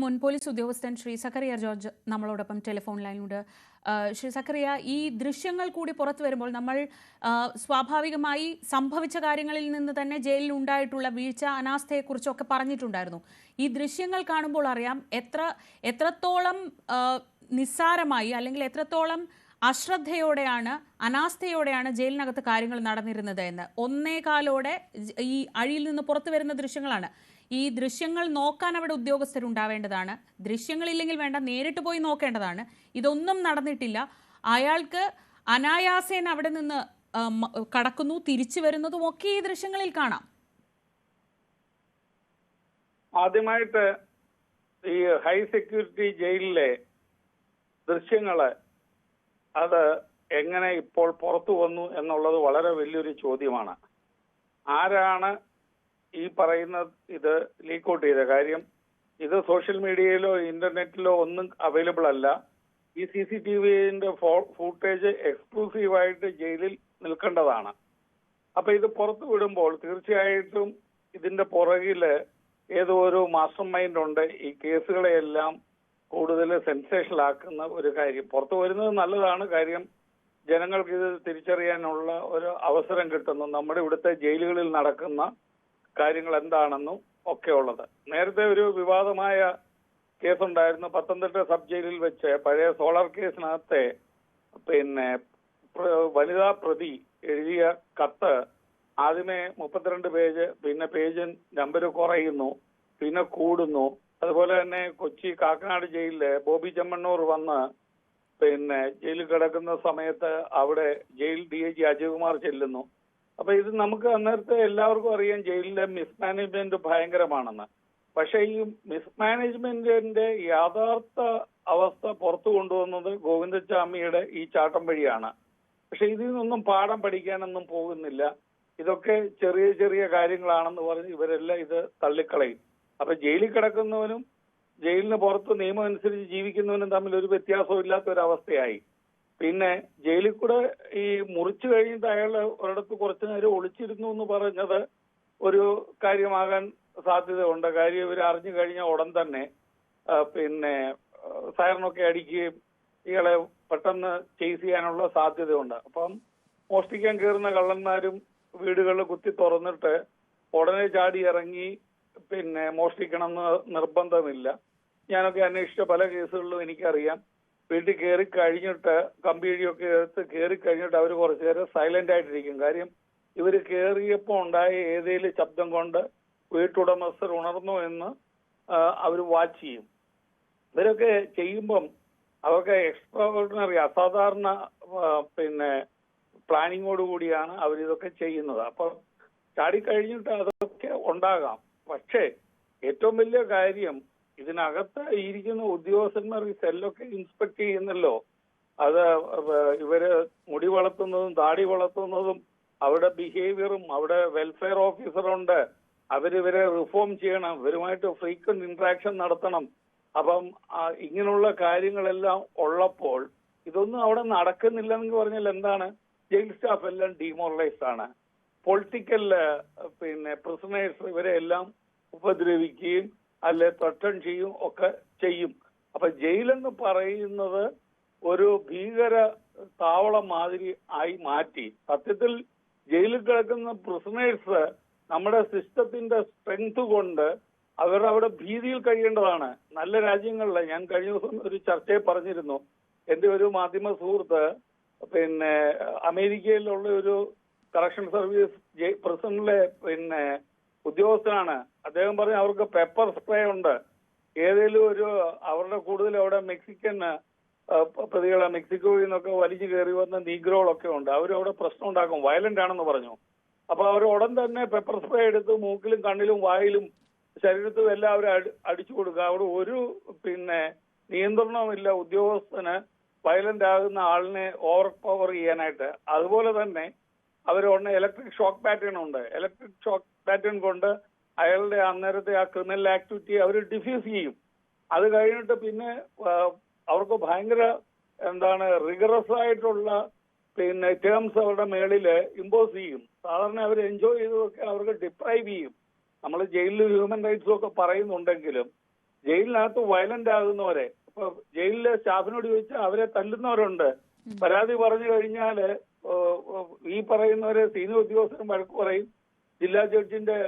മുൻ പോലീസ് ഉദ്യോഗസ്ഥൻ ശ്രീ സക്കറിയ ജോർജ് നമ്മളോടൊപ്പം ടെലിഫോൺ ലൈനിലുണ്ട്. ശ്രീ സക്കറിയ, ഈ ദൃശ്യങ്ങൾ കൂടി പുറത്തു വരുമ്പോൾ നമ്മൾ സ്വാഭാവികമായി സംഭവിച്ച കാര്യങ്ങളിൽ നിന്ന് തന്നെ ജയിലിൽ ഉണ്ടായിട്ടുള്ള വീഴ്ച, അനാസ്ഥയെക്കുറിച്ചൊക്കെ പറഞ്ഞിട്ടുണ്ടായിരുന്നു. ഈ ദൃശ്യങ്ങൾ കാണുമ്പോൾ അറിയാം എത്രത്തോളം നിസ്സാരമായി അല്ലെങ്കിൽ എത്രത്തോളം അശ്രദ്ധയോടെയാണ്, അനാസ്ഥയോടെയാണ് ജയിലിനകത്ത് കാര്യങ്ങൾ നടന്നിരുന്നത് എന്ന്. 1:15 ഈ അഴിയിൽ നിന്ന് പുറത്തു വരുന്ന ദൃശ്യങ്ങളാണ്. ഈ ദൃശ്യങ്ങൾ നോക്കാൻ അവിടെ ഉദ്യോഗസ്ഥരുണ്ടാവേണ്ടതാണ്. ദൃശ്യങ്ങളില്ലെങ്കിൽ വേണ്ട, നേരിട്ട് പോയി നോക്കേണ്ടതാണ്. ഇതൊന്നും നടന്നിട്ടില്ല. അയാൾക്ക് അനായാസേന അവിടെ നിന്ന് കടക്കുന്നു, തിരിച്ചു വരുന്നതും ഒക്കെ ഈ ദൃശ്യങ്ങളിൽ കാണാം. ആദ്യമായിട്ട് ഈ ഹൈ സെക്യൂരിറ്റി ജയിലിലെ ദൃശ്യങ്ങള് അത് എങ്ങനെ ഇപ്പോൾ പുറത്തു വന്നു എന്നുള്ളത് വളരെ വലിയൊരു ചോദ്യമാണ്. ആരാണ് ഈ പറയുന്ന ഇത് ലീക്ക് ഔട്ട് ചെയ്ത കാര്യം? ഇത് സോഷ്യൽ മീഡിയയിലോ ഇന്റർനെറ്റിലോ ഒന്നും അവൈലബിൾ അല്ല. ഈ CCTVന്റെ ഫൂട്ടേജ് എക്സ്ക്ലൂസീവായിട്ട് ജയിലിൽ നിൽക്കേണ്ടതാണ്. അപ്പൊ ഇത് പുറത്തു വിടുമ്പോൾ തീർച്ചയായിട്ടും ഇതിന്റെ പുറകില് ഏതോ ഒരു മാസ്റ്റർ മൈൻഡ് ഉണ്ട്. ഈ കേസുകളെയെല്ലാം കൂടുതൽ സെൻസേഷണൽ ആക്കുന്ന ഒരു കാര്യം പുറത്തു വരുന്നത് നല്ലതാണ്. കാര്യം ജനങ്ങൾക്ക് ഇത് തിരിച്ചറിയാനുള്ള ഒരു അവസരം കിട്ടുന്നു. നമ്മുടെ ഇവിടുത്തെ ജയിലുകളിൽ നടക്കുന്ന കാര്യങ്ങൾ എന്താണെന്നും ഒക്കെ ഉള്ളത്. നേരത്തെ ഒരു വിവാദമായ കേസുണ്ടായിരുന്നു പത്തനംതിട്ട സബ് ജയിലിൽ വെച്ച്. പഴയ സോളാർ കേസിനകത്തെ വനിതാ പ്രതി എഴുതിയ കത്ത് ആദ്യമേ 32 പേജ്, പിന്നെ പേജ് നമ്പർ കുറയുന്നു, പിന്നെ കൂടുന്നു. അതുപോലെ തന്നെ കൊച്ചി കാക്കനാട് ജയിലില് ബോബി ചെമ്മണ്ണൂർ വന്ന് ജയിലിൽ കിടക്കുന്ന സമയത്ത് അവിടെ ജയിൽ DIG അജയ്കുമാർ ചെല്ലുന്നു. അപ്പൊ ഇത് നമുക്ക് അന്നേരത്തെ എല്ലാവർക്കും അറിയാം ജയിലിലെ മിസ്മാനേജ്മെന്റ് ഭയങ്കരമാണെന്ന്. പക്ഷെ ഈ മിസ്മാനേജ്മെന്റിന്റെ യഥാർത്ഥ അവസ്ഥ പുറത്തു കൊണ്ടുവന്നത് ഗോവിന്ദച്ചാമിയുടെ ഈ ചാട്ടം വഴിയാണ്. പക്ഷെ ഇതിൽ നിന്നൊന്നും പാഠം പഠിക്കാനൊന്നും പോകുന്നില്ല. ഇതൊക്കെ ചെറിയ ചെറിയ കാര്യങ്ങളാണെന്ന് പറഞ്ഞ് ഇവരെല്ലാം ഇത് തള്ളിക്കളയും. അപ്പൊ ജയിലിൽ കിടക്കുന്നവനും ജയിലിന് പുറത്ത് നിയമം അനുസരിച്ച് ജീവിക്കുന്നവനും തമ്മിൽ ഒരു വ്യത്യാസവും ഇല്ലാത്ത ഒരവസ്ഥയായി. പിന്നെ ജയിലിൽ കൂടെ ഈ മുറിച്ചു കഴിഞ്ഞിട്ട് അയാൾ ഒരിടത്ത് കുറച്ചു നേരം ഒളിച്ചിരുന്നു എന്ന് പറഞ്ഞത് ഒരു കാര്യമാകാൻ സാധ്യതയുണ്ട്. കാര്യം ഇവർ അറിഞ്ഞു കഴിഞ്ഞ ഉടൻ തന്നെ സൈറനൊക്കെ അടിക്കുകയും ഇയാളെ പെട്ടെന്ന് ചേസ് ചെയ്യാനുള്ള സാധ്യതയുണ്ട്. അപ്പം മോഷ്ടിക്കാൻ കയറുന്ന കള്ളന്മാരും വീടുകളിൽ കുത്തി തുറന്നിട്ട് ഉടനെ ചാടി ഇറങ്ങി മോഷ്ടിക്കണമെന്ന് നിർബന്ധമില്ല. ഞാനൊക്കെ അന്വേഷിച്ച പല കേസുകളിലും എനിക്കറിയാം. വീട്ടിൽ കയറി കഴിഞ്ഞിട്ട് കമ്പിഴിയൊക്കെ എടുത്ത് കയറി കഴിഞ്ഞിട്ട് അവർ കുറച്ചു നേരം സൈലന്റ് ആയിട്ടിരിക്കും. കാര്യം ഇവര് കയറിയപ്പോൾ ഉണ്ടായ ഏതെങ്കിലും ശബ്ദം കൊണ്ട് വീട്ടുടമസ്ഥർ ഉണർന്നു എന്ന് അവർ വാച്ച് ചെയ്യും. ഇവരൊക്കെ ചെയ്യുമ്പം അവർക്ക് എക്സ്ട്രാordinary അസാധാരണ പ്ലാനിങ്ങോട് കൂടിയാണ് അവരിതൊക്കെ ചെയ്യുന്നത്. അപ്പൊ ചാടിക്കഴിഞ്ഞിട്ട് അതൊക്കെ ഉണ്ടാകാം. പക്ഷേ ഏറ്റവും വലിയ കാര്യം ഇതിനകത്ത് ഇരിക്കുന്ന ഉദ്യോഗസ്ഥന്മാർ ഈ സെല്ലൊക്കെ ഇൻസ്പെക്ട് ചെയ്യുന്നല്ലോ. അത് ഇവര് മുടി വളർത്തുന്നതും താടി വളർത്തുന്നതും അവരുടെ ബിഹേവിയറും, അവിടെ വെൽഫെയർ ഓഫീസറുണ്ട്, അവരിവരെ റിഫോം ചെയ്യണം, ഇവരുമായിട്ട് ഫ്രീക്വന്റ് ഇന്ററാക്ഷൻ നടത്തണം. അപ്പം ഇങ്ങനെയുള്ള കാര്യങ്ങളെല്ലാം ഉള്ളപ്പോൾ ഇതൊന്നും അവിടെ നടക്കുന്നില്ലെന്ന് പറഞ്ഞാൽ എന്താണ്? ജയിൽ സ്റ്റാഫ് എല്ലാം ഡീമോറലൈസ്ഡ് ആണ്. പൊളിറ്റിക്കൽ പ്രിസണേഴ്സ് ഇവരെ എല്ലാം ഉപദ്രവിക്കുകയും അല്ലെ ത്രട്ടൺ ചെയ്യും ഒക്കെ ചെയ്യും. അപ്പൊ ജയിലെന്ന് പറയുന്നത് ഒരു ഭീകര താവളം മാതിരി ആയി മാറ്റി. സത്യത്തിൽ ജയിലിൽ കിടക്കുന്ന പ്രിസണേഴ്സ് നമ്മുടെ സിസ്റ്റത്തിന്റെ സ്ട്രെങ്ത് കൊണ്ട് അവരവിടെ ഭീതിയിൽ കഴിയേണ്ടതാണ്. നല്ല രാജ്യങ്ങളിലെ ഞാൻ കഴിഞ്ഞ ദിവസം ഒരു ചർച്ചയിൽ പറഞ്ഞിരുന്നു. എന്റെ ഒരു മാധ്യമ സുഹൃത്ത് അമേരിക്കയിലുള്ള ഒരു കറക്ഷൻ സർവീസ് പ്രിസണിലെ ഉദ്യോഗസ്ഥനാണ്. അദ്ദേഹം പറഞ്ഞു അവർക്ക് പെപ്പർ സ്പ്രേ ഉണ്ട്. ഏതെങ്കിലും ഒരു അവരുടെ കൂടുതൽ അവിടെ മെക്സിക്കൻ പ്രതികളെ മെക്സിക്കോയിൽ നിന്നൊക്കെ വലിച്ചു കയറി വന്ന നീഗ്രോകളൊക്കെ ഉണ്ട്. അവരവിടെ പ്രശ്നം ഉണ്ടാക്കും, വയലന്റ് ആണെന്ന് പറഞ്ഞു. അപ്പൊ അവർ ഉടൻ തന്നെ പെപ്പർ സ്പ്രേ എടുത്ത് മൂക്കിലും കണ്ണിലും വായിലും ശരീരത്തും എല്ലാം അവർ അടിച്ചു കൊടുക്കുക. അവിടെ ഒരു നിയന്ത്രണവുമില്ല ഉദ്യോഗസ്ഥന് വയലന്റ് ആകുന്ന ആളിനെ ഓവർ പവർ ചെയ്യാനായിട്ട്. അതുപോലെ തന്നെ അവരുടനെ ഇലക്ട്രിക് ഷോക്ക് പാറ്റേൺ ഉണ്ട്. ഇലക്ട്രിക് ഷോക്ക് പാറ്റേൺ കൊണ്ട് അയാളുടെ അന്നേരത്തെ ആ ക്രിമിനൽ ആക്ടിവിറ്റി അവർ ഡിഫ്യൂസ് ചെയ്യും. അത് കഴിഞ്ഞിട്ട് പിന്നെ അവർക്ക് ഭയങ്കര റിഗറസ് ആയിട്ടുള്ള ടേംസ് അവരുടെ മേളില് ഇമ്പോസ് ചെയ്യും. സാധാരണ അവർ എൻജോയ് ചെയ്തതൊക്കെ അവർക്ക് ഡിപ്രൈവ് ചെയ്യും. നമ്മൾ ജയിലിൽ ഹ്യൂമൻ റൈറ്റ്സും ഒക്കെ പറയുന്നുണ്ടെങ്കിലും ജയിലിനകത്ത് വയലന്റ് ആകുന്നവരെ, ഇപ്പൊ ജയിലിലെ സ്റ്റാഫിനോട് ചോദിച്ചാൽ അവരെ തല്ലുന്നവരുണ്ട്. പരാതി പറഞ്ഞു കഴിഞ്ഞാല് ഈ പറയുന്നവരെ സീനിയർ ഉദ്യോഗസ്ഥരും വഴക്ക് പറയും. ജില്ലാ ജഡ്ജിന്റെ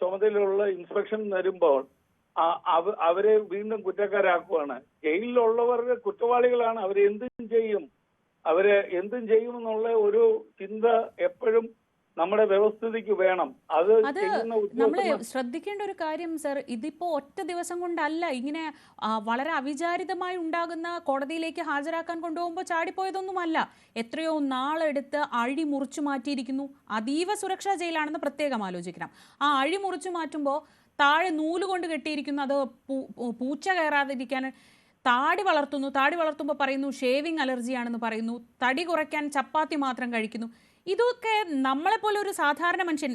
ചുമതലയുള്ള ഇൻസ്പെക്ഷൻ വരുമ്പോൾ അവരെ വീണ്ടും കുറ്റക്കാരാക്കുവാണ്. ജയിലിലുള്ളവർക്ക് കുറ്റവാളികളാണ്, അവരെ എന്തും ചെയ്യുമെന്നുള്ള ഒരു ചിന്ത എപ്പോഴും നമ്മുടെ വ്യവസ്ഥിതിക്ക് വേണം. അത് നമ്മൾ ശ്രദ്ധിക്കേണ്ട ഒരു കാര്യം സർ, ഇതിപ്പോ ഒറ്റ ദിവസം കൊണ്ടല്ല ഇങ്ങനെ വളരെ അവിചാരിതമായി ഉണ്ടാകുന്ന, കോടതിയിലേക്ക് ഹാജരാക്കാൻ കൊണ്ടുപോകുമ്പോൾ ചാടിപ്പോയതൊന്നുമല്ല. എത്രയോ നാളെടുത്ത് അഴി മുറിച്ചു മാറ്റിയിരിക്കുന്നു. അതീവ സുരക്ഷാ ജയിലാണെന്ന് പ്രത്യേകം ആലോചിക്കണം. ആ അഴി മുറിച്ചു മാറ്റുമ്പോൾ താഴെ നൂലുകൊണ്ട് കെട്ടിയിരിക്കുന്നു, അത് പൂച്ച കയറാതിരിക്കാൻ. താടി വളർത്തുമ്പോൾ പറയുന്നു ഷേവിംഗ് അലർജിയാണെന്ന് പറയുന്നു. തടി കുറയ്ക്കാൻ ചപ്പാത്തി മാത്രം കഴിക്കുന്നു. ഇതൊക്കെ നമ്മളെപ്പോലെ ഒരു സാധാരണ മനുഷ്യൻ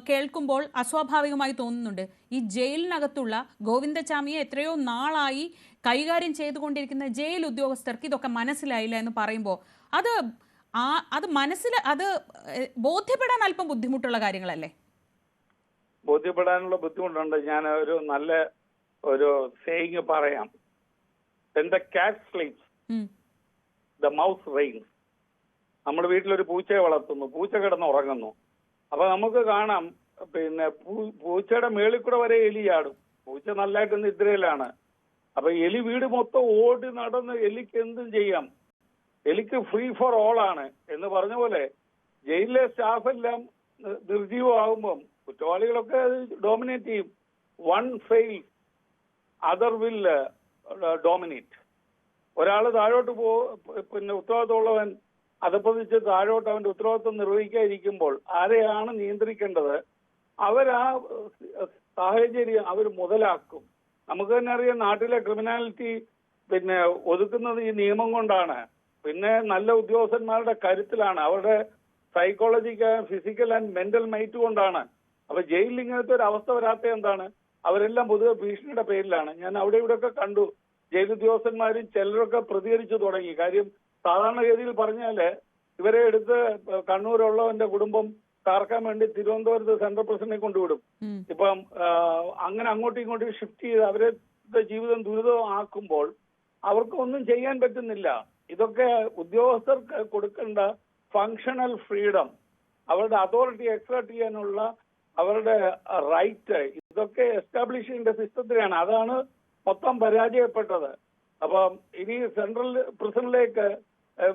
കേൾക്കുമ്പോൾ അസ്വാഭാവികമായി തോന്നുന്നുണ്ട്. ഈ ജയിലിനകത്തുള്ള ഗോവിന്ദചാമിയെ എത്രയോ നാളായി കൈകാര്യം ചെയ്തുകൊണ്ടിരിക്കുന്ന ജയിൽ ഉദ്യോഗസ്ഥർക്ക് ഇതൊക്കെ മനസ്സിലായില്ല എന്ന് പറയുമ്പോൾ അത് ബോധ്യപ്പെടാൻ അല്പം ബുദ്ധിമുട്ടുള്ള കാര്യങ്ങളല്ലേ? ബോധ്യപ്പെടാനുള്ള ബുദ്ധിമുട്ടുണ്ട്. ഞാൻ ഒരു സേയിങ് പറയാം. When the cat sleeps, the mouse reigns. നമ്മുടെ വീട്ടിലൊരു പൂച്ചയെ വളർത്തുന്നു, പൂച്ച കിടന്ന് ഉറങ്ങുന്നു. അപ്പൊ നമുക്ക് കാണാം, പിന്നെ പൂച്ചയുടെ മേളിൽ കൂടെ വരെ എലി ചാടും. പൂച്ച നല്ലതായിട്ട് നിദ്രയിലാണ്. അപ്പൊ എലി വീട് മൊത്തം ഓടി നടന്ന് എലിക്ക് എന്തും ചെയ്യാം. എലിക്ക് ഫ്രീ ഫോർ ഓൾ ആണ് എന്ന് പറഞ്ഞ പോലെ ജയിലിലെ സ്റ്റാഫ് എല്ലാം നിർജീവമാകുമ്പം കുറ്റവാളികളൊക്കെ ഡോമിനേറ്റ് ചെയ്യും. One fail other will dominate. ഒരാള് താഴോട്ട് പിന്നെ ഉത്തരവാദിത്തമുള്ളവൻ അതപ്പതിച്ച് താഴോട്ട് അവന്റെ ഉത്തരവാദിത്വം നിർവഹിക്കാതിരിക്കുമ്പോൾ ആരെയാണ് നിയന്ത്രിക്കേണ്ടത്? അവരാ സാഹചര്യം അവർ മുതലാക്കും. നമുക്ക് തന്നെ അറിയാം, നാട്ടിലെ ക്രിമിനാലിറ്റി പിന്നെ ഒതുക്കുന്നത് ഈ നിയമം കൊണ്ടാണ്. പിന്നെ നല്ല ഉദ്യോഗസ്ഥന്മാരുടെ കരുത്തിലാണ്, അവരുടെ psychological, physical and mental might കൊണ്ടാണ്. അപ്പൊ ജയിലിൽ ഇങ്ങനത്തെ ഒരു അവസ്ഥ വരാത്ത എന്താണ്? അവരെല്ലാം പൊതുവെ ഭീഷണിയുടെ പേരിലാണ്. ഞാൻ അവിടെ ഇവിടെയൊക്കെ കണ്ടു, ജയിൽ ഉദ്യോഗസ്ഥന്മാരും ചിലരൊക്കെ പ്രതികരിച്ചു തുടങ്ങി. കാര്യം സാധാരണഗതിയിൽ പറഞ്ഞാല് ഇവരെ എടുത്ത് കണ്ണൂരുള്ളവന്റെ കുടുംബം താർക്കാൻ വേണ്ടി തിരുവനന്തപുരത്ത് സെൻട്രൽ പ്രസിഡന്റിനെ കൊണ്ടുവിടും. ഇപ്പം അങ്ങനെ അങ്ങോട്ടും ഇങ്ങോട്ടും ഷിഫ്റ്റ് ചെയ്ത് അവരുടെ ജീവിതം ദുരിതമാക്കുമ്പോൾ അവർക്ക് ഒന്നും ചെയ്യാൻ പറ്റുന്നില്ല. ഇതൊക്കെ ഉദ്യോഗസ്ഥർക്ക് കൊടുക്കേണ്ട ഫങ്ഷണൽ ഫ്രീഡം, അവരുടെ അതോറിറ്റി എക്സേർട്ട് ചെയ്യാനുള്ള അവരുടെ റൈറ്റ്, ഇതൊക്കെ എസ്റ്റാബ്ലിഷ് ചെയ്യേണ്ട സിസ്റ്റത്തിലാണ്. അതാണ് മൊത്തം പരാജയപ്പെട്ടത്. അപ്പം ഇനി സെൻട്രൽ പ്രിസണിലേക്ക്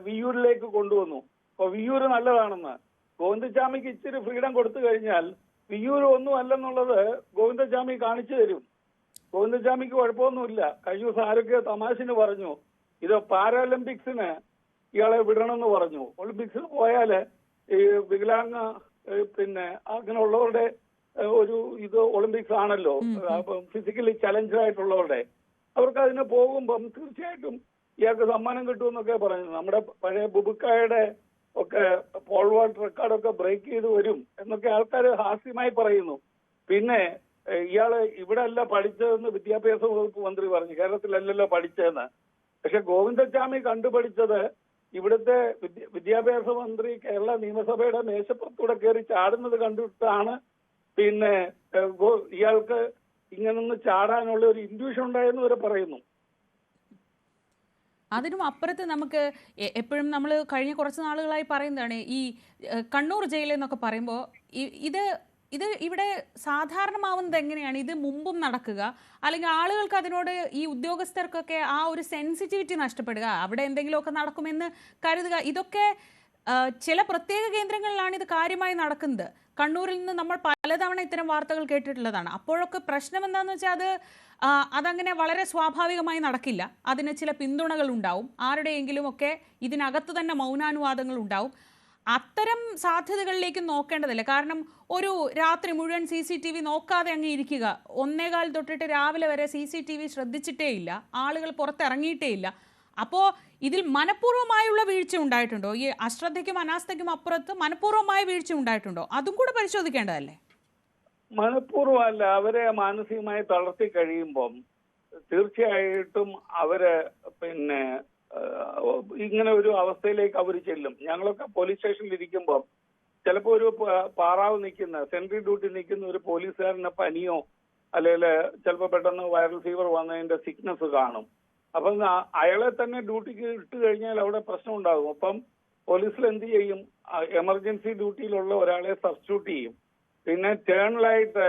വിയ്യൂരിലേക്ക് കൊണ്ടുവന്നു. അപ്പൊ വിയ്യൂര് നല്ലതാണെന്ന് ഗോവിന്ദചാമിക്ക് ഇച്ചിരി ഫ്രീഡം കൊടുത്തു കഴിഞ്ഞാൽ വിയ്യൂര് ഒന്നും അല്ലെന്നുള്ളത് ഗോവിന്ദചാമി കാണിച്ചു തരും. ഗോവിന്ദചാമിക്ക് കുഴപ്പമൊന്നുമില്ല. കഴിഞ്ഞ ദിവസം ആരൊക്കെ തമാശന് പറഞ്ഞു, ഇത് പാരാലിമ്പിക്സിന് ഇയാളെ വിടണമെന്ന് പറഞ്ഞു. ഒളിമ്പിക്സിന് പോയാല് ഈ വികലാംഗ പിന്നെ അങ്ങനെയുള്ളവരുടെ ഒരു ഒളിമ്പിക്സ് ആണല്ലോ, ഫിസിക്കലി ചലഞ്ച് ആയിട്ടുള്ളവരുടെ, അവർക്ക് അതിന് പോകുമ്പം തീർച്ചയായിട്ടും ഇയാൾക്ക് സമ്മാനം കിട്ടുമെന്നൊക്കെ പറഞ്ഞു. നമ്മുടെ പഴയ ബുബുക്കായുടെ ഒക്കെ പോൾ വാൾട്ട് റെക്കോർഡൊക്കെ ബ്രേക്ക് ചെയ്ത് വരും എന്നൊക്കെ ആൾക്കാർ ഹാസ്യമായി പറയുന്നു. പിന്നെ ഇയാള് ഇവിടെ അല്ല പഠിച്ചതെന്ന് വിദ്യാഭ്യാസ വകുപ്പ് മന്ത്രി പറഞ്ഞു, കേരളത്തിലല്ലല്ലോ പഠിച്ചതെന്ന്. പക്ഷെ ഗോവിന്ദചാമി കണ്ടുപഠിച്ചത് ഇവിടുത്തെ വിദ്യാഭ്യാസ മന്ത്രി കേരള നിയമസഭയുടെ മേശപ്പുറത്തൂടെ കയറി ചാടുന്നത് കണ്ടിട്ടാണ് പിന്നെ ഇയാൾക്ക് ഇങ്ങനൊന്ന് ചാടാനുള്ള ഒരു ഇൻഡ്യൂഷൻ ഉണ്ടായെന്ന് വരെ പറയുന്നു. അതിനും അപ്പുറത്ത് നമുക്ക് എപ്പോഴും നമ്മൾ കഴിഞ്ഞ കുറച്ച് നാളുകളായി പറയുന്നതാണ്, ഈ കണ്ണൂർ ജയിൽ എന്നൊക്കെ പറയുമ്പോൾ ഇത് ഇവിടെ സാധാരണമാവുന്നത് എങ്ങനെയാണ്? ഇത് മുമ്പും നടക്കുക, അല്ലെങ്കിൽ ആളുകൾക്ക് അതിനോട്, ഈ ഉദ്യോഗസ്ഥർക്കൊക്കെ ആ ഒരു സെൻസിറ്റിവിറ്റി നഷ്ടപ്പെടുക, അവിടെ എന്തെങ്കിലുമൊക്കെ നടക്കുമെന്ന് കരുതുക. ഇതൊക്കെ ചില പ്രത്യേക കേന്ദ്രങ്ങളിലാണ് ഇത് കാര്യമായി നടക്കുന്നത്. കണ്ണൂരിൽ നിന്ന് നമ്മൾ പലതവണ ഇത്തരം വാർത്തകൾ കേട്ടിട്ടുള്ളതാണ്. അപ്പോഴൊക്കെ പ്രശ്നം എന്താണെന്ന് വെച്ചാൽ അതങ്ങനെ വളരെ സ്വാഭാവികമായി നടക്കില്ല. അതിന് ചില പിന്തുണകൾ ഉണ്ടാവും, ആരുടെയെങ്കിലും ഒക്കെ ഇതിനകത്ത് തന്നെ മൗനാനുവാദങ്ങൾ ഉണ്ടാവും. അത്തരം സാധ്യതകളിലേക്ക് നോക്കേണ്ടതില്ല. കാരണം ഒരു രാത്രി മുഴുവൻ CCTV നോക്കാതെ അങ്ങ് ഇരിക്കുക, 1:15 തൊട്ടിട്ട് രാവിലെ വരെ CCTV ശ്രദ്ധിച്ചിട്ടേ ഇല്ല, ആളുകൾ പുറത്തിറങ്ങിയിട്ടേ ഇല്ല. അപ്പോൾ ഇതിൽ മനഃപൂർവ്വമായുള്ള വീഴ്ച ഉണ്ടായിട്ടുണ്ടോ? ഈ അശ്രദ്ധയ്ക്കും അനാസ്ഥയ്ക്കും അപ്പുറത്ത് മനഃപൂർവ്വമായ വീഴ്ച ഉണ്ടായിട്ടുണ്ടോ? അതും കൂടെ പരിശോധിക്കേണ്ടതല്ലേ? മനഃപൂർവ്വമല്ല, അവരെ മാനസികമായി തളർത്തി കഴിയുമ്പം തീർച്ചയായിട്ടും അവര് പിന്നെ ഇങ്ങനെ ഒരു അവസ്ഥയിലേക്ക് അവർ ചെല്ലും. ഞങ്ങളൊക്കെ പോലീസ് സ്റ്റേഷനിൽ ഇരിക്കുമ്പം ചിലപ്പോൾ ഒരു പാറാവ് നിൽക്കുന്ന, സെൻട്രി ഡ്യൂട്ടി നിൽക്കുന്ന ഒരു പോലീസുകാരനെ പനിയോ അല്ലെങ്കിൽ ചിലപ്പോൾ പെട്ടെന്ന് വൈറൽ ഫീവർ വന്നതിന്റെ സിക്നസ് കാണും. അപ്പം അയാളെ തന്നെ ഡ്യൂട്ടിക്ക് ഇട്ട് കഴിഞ്ഞാൽ അവിടെ പ്രശ്നം ഉണ്ടാകും. അപ്പം പോലീസിൽ എന്ത് ചെയ്യും? എമർജൻസി ഡ്യൂട്ടിയിലുള്ള ഒരാളെ സബ്സ്റ്റിറ്റ്യൂട്ട് ചെയ്യും. പിന്നെ ടേണിലായിട്ട്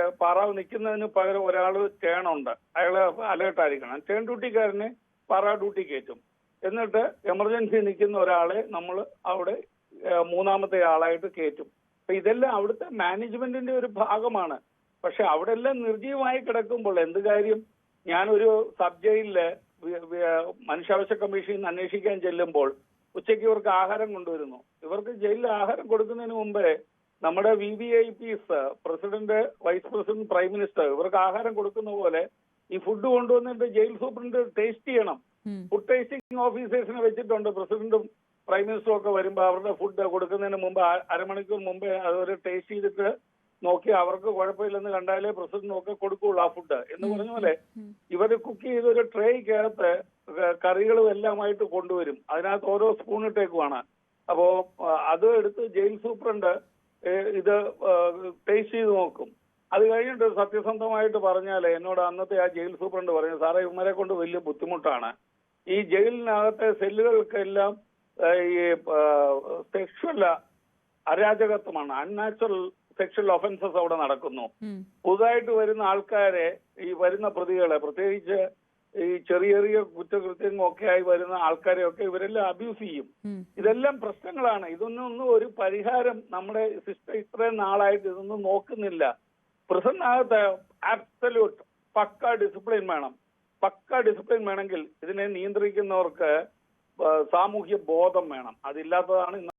നിൽക്കുന്നതിന് പകരം ഒരാൾ ടേണുണ്ട്, അയാളെ അലേർട്ടായിരിക്കണം. ടേൺ ഡ്യൂട്ടിക്കാരനെ ഡ്യൂട്ടി കയറ്റും. എന്നിട്ട് എമർജൻസി നിൽക്കുന്ന ഒരാളെ നമ്മൾ അവിടെ മൂന്നാമത്തെ ആളായിട്ട് കയറ്റും. അപ്പൊ ഇതെല്ലാം അവിടുത്തെ മാനേജ്മെന്റിന്റെ ഒരു ഭാഗമാണ്. പക്ഷെ അവിടെ എല്ലാം നിർജീവമായി കിടക്കുമ്പോൾ എന്ത് കാര്യം? ഞാനൊരു സബ് ജയിലില് മനുഷ്യാവകാശ കമ്മീഷനിൽ അന്വേഷിക്കാൻ ചെല്ലുമ്പോൾ ഉച്ചയ്ക്ക് ഇവർക്ക് ആഹാരം കൊണ്ടുവരുന്നു. ഇവർക്ക് ജയിലിൽ ആഹാരം കൊടുക്കുന്നതിന് മുമ്പേ നമ്മുടെ VVIPs, president, vice president, prime minister, ഇവർക്ക് ആഹാരം കൊടുക്കുന്ന പോലെ ഈ ഫുഡ് കൊണ്ടുവന്നിട്ട് ജയിൽ സൂപ്രണ്ട് ടേസ്റ്റ് ചെയ്യണം. ഫുഡ് ടേസ്റ്റിംഗ് ഓഫീസേഴ്സിനെ വെച്ചിട്ടുണ്ട്. പ്രസിഡന്റും പ്രൈം മിനിസ്റ്ററും ഒക്കെ വരുമ്പോൾ അവരുടെ ഫുഡ് കൊടുക്കുന്നതിന് മുമ്പ് അരമണിക്കൂർ മുമ്പേ അവർ ടേസ്റ്റ് ചെയ്തിട്ട് നോക്കി അവർക്ക് കുഴപ്പമില്ലെന്ന് കണ്ടാലേ പ്രസിഡന്റും ഒക്കെ കൊടുക്കുള്ളൂ ആ ഫുഡ് എന്ന് പറഞ്ഞ പോലെ ഇവര് കുക്ക് ചെയ്തൊരു ട്രേക്കകത്ത് കറികളും എല്ലാമായിട്ട് കൊണ്ടുവരും. അതിനകത്ത് ഓരോ സ്പൂൺ ഇട്ടേക്കുവാണ്. അപ്പോ അത് എടുത്ത് ജയിൽ സൂപ്രണ്ട് ഇത് ടേസ്റ്റ് ചെയ്ത് നോക്കും. അത് കഴിഞ്ഞിട്ട് സത്യസന്ധമായിട്ട് പറഞ്ഞാൽ എന്നോട് അന്നത്തെ ആ ജയിൽ സൂപ്രണ്ട് പറഞ്ഞു, സാറേ ഇവരെ കൊണ്ട് വലിയ ബുദ്ധിമുട്ടാണ്. ഈ ജയിലിനകത്തെ സെല്ലുകൾക്കെല്ലാം ഈ സെക്ഷൽ അരാജകത്വമാണ്, അൺനാച്ചുറൽ സെക്ഷൽ ഒഫൻസസ് അവിടെ നടക്കുന്നു. പുതുതായിട്ട് വരുന്ന ആൾക്കാരെ, ഈ വരുന്ന പ്രതികളെ, പ്രത്യേകിച്ച് ഈ ചെറിയ ചെറിയ കുറ്റകൃത്യങ്ങളൊക്കെ ആയി വരുന്ന ആൾക്കാരെയൊക്കെ ഇവരെല്ലാം അബ്യൂസ് ചെയ്യും. ഇതെല്ലാം പ്രശ്നങ്ങളാണ്. ഇതൊന്നും ഒരു പരിഹാരം നമ്മുടെ സിസ്റ്റം ഇത്രയും നാളായിട്ട് ഇതൊന്നും നോക്കുന്നില്ല. പ്രിസണിനകത്ത് ആബ്സല്യൂട്ട് പക്ക ഡിസിപ്ലിൻ വേണം. പക്ക ഡിസിപ്ലിൻ വേണമെങ്കിൽ ഇതിനെ നിയന്ത്രിക്കുന്നവർക്ക് സാമൂഹ്യ ബോധം വേണം. അതില്ലാത്തതാണ്